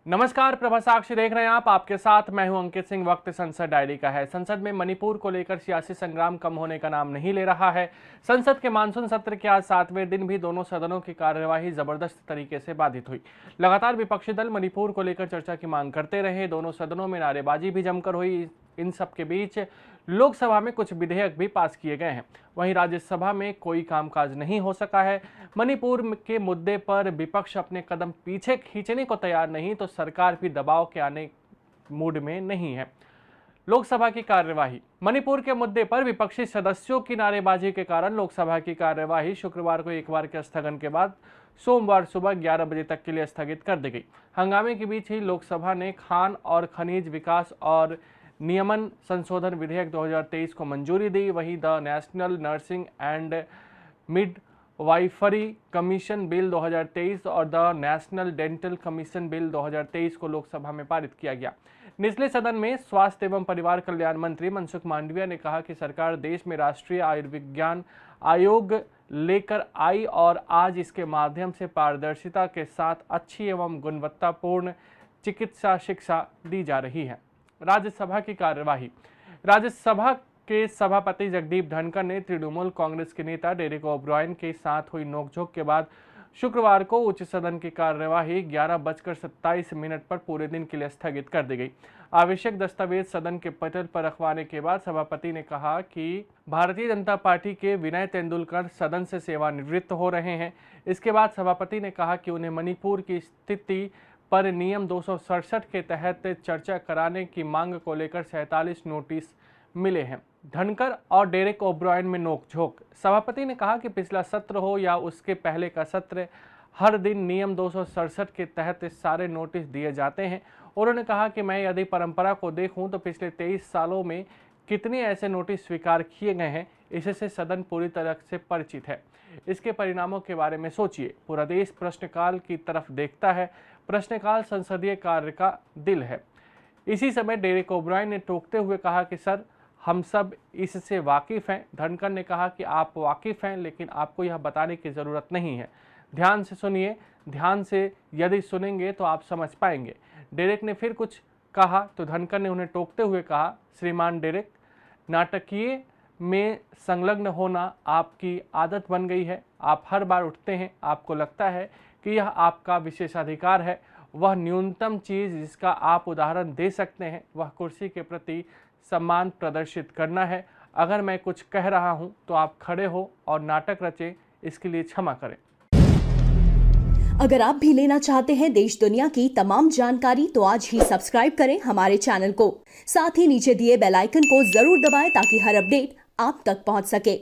नमस्कार, प्रभा साक्षी देख रहे हैं आप। आपके साथ मैं हूं अंकित सिंह। वक्त संसद डायरी का है। संसद में मणिपुर को लेकर सियासी संग्राम कम होने का नाम नहीं ले रहा है। संसद के मानसून सत्र के आज 7वें दिन भी दोनों सदनों की कार्यवाही जबरदस्त तरीके से बाधित हुई। लगातार विपक्षी दल मणिपुर को लेकर चर्चा की मांग करते रहे। दोनों सदनों में नारेबाजी भी जमकर हुई। इन सब के बीच लोकसभा में कुछ विधेयक भी पास किए गए हैं। वहीं राज्यसभा में कोई कामकाज नहीं हो सका है। मणिपुर के मुद्दे पर विपक्ष अपने कदम पीछे खींचने को तैयार नहीं तो सरकार भी दबाव के आने मूड में नहीं है। लोकसभा की कार्यवाही। मणिपुर के मुद्दे पर विपक्षी सदस्यों की नारेबाजी के कारण लोकसभा की कार्यवाही शुक्रवार को एक बार के स्थगन के बाद सोमवार सुबह 11 बजे तक के लिए स्थगित कर दी गई। हंगामे के बीच ही लोकसभा ने खान और खनिज विकास और नियमन संशोधन विधेयक 2023 को मंजूरी दी। वहीं the national nursing and midwifery commission bill 2023 और the national dental commission bill 2023 को लोकसभा में पारित किया गया। निचले सदन में स्वास्थ्य एवं परिवार कल्याण मंत्री मनसुख मांडविया ने कहा कि सरकार देश में राष्ट्रीय आयुर्विज्ञान आयोग लेकर आई और आज इसके माध्यम से पारदर्शिता के साथ अच्छी एवं गुणवत्तापूर्ण चिकित्सा शिक्षा दी जा रही है। राज्यसभा की कार्यवाही। राज्यसभा के सभापति जगदीप धनखड़ ने तृणमूल कांग्रेस के नेता डेरेक ओब्रायन के साथ हुई नोकझोंक के बाद शुक्रवार को उच्च सदन की कार्यवाही 11:27 पर पूरे दिन के लिए स्थगित कर दी गई। आवश्यक दस्तावेज सदन के पटल पर रखवाने के बाद सभापति ने कहा कि भारतीय जनता पार्टी के विनय तेंदुलकर सदन से सेवानिवृत्त हो रहे हैं। इसके बाद सभापति ने कहा कि उन्हें मणिपुर की स्थिति पर नियम 267 के तहत चर्चा कराने की मांग को लेकर 47 नोटिस मिले हैं। धनखड़ और डेरेक ओब्रायन में नोकझोंक। सभापति ने कहा कि पिछला सत्र हो या उसके पहले का सत्र, हर दिन नियम 267 के तहत सारे नोटिस दिए जाते हैं। उन्होंने कहा कि मैं यदि परंपरा को देखूं तो पिछले 23 सालों में कितने ऐसे नोटिस स्वीकार किए गए हैं, इससे सदन पूरी तरह से परिचित है। इसके परिणामों के बारे में सोचिए। पूरा देश प्रश्नकाल की तरफ देखता है। प्रश्नकाल संसदीय कार्य का दिल है। इसी समय डेरेक ओब्रायन ने टोकते हुए कहा कि सर, हम सब इससे वाकिफ हैं। धनखड़ ने कहा कि आप वाकिफ हैं, लेकिन आपको यह बताने की ज़रूरत नहीं है। ध्यान से सुनिए, ध्यान से यदि सुनेंगे तो आप समझ पाएंगे। डेरेक ने फिर कुछ कहा तो धनखड़ ने उन्हें टोकते हुए कहा, श्रीमान डेरेक, नाटकीय में संलग्न होना आपकी आदत बन गई है। आप हर बार उठते हैं, आपको लगता है कि यह आपका विशेषाधिकार है। वह न्यूनतम चीज़ जिसका आप उदाहरण दे सकते हैं वह कुर्सी के प्रति सम्मान प्रदर्शित करना है। अगर मैं कुछ कह रहा हूं तो आप खड़े हो और नाटक रचें, इसके लिए क्षमा करें। अगर आप भी लेना चाहते हैं देश दुनिया की तमाम जानकारी तो आज ही सब्सक्राइब करें हमारे चैनल को। साथ ही नीचे दिए बेल आइकन को जरूर दबाएं ताकि हर अपडेट आप तक पहुंच सके।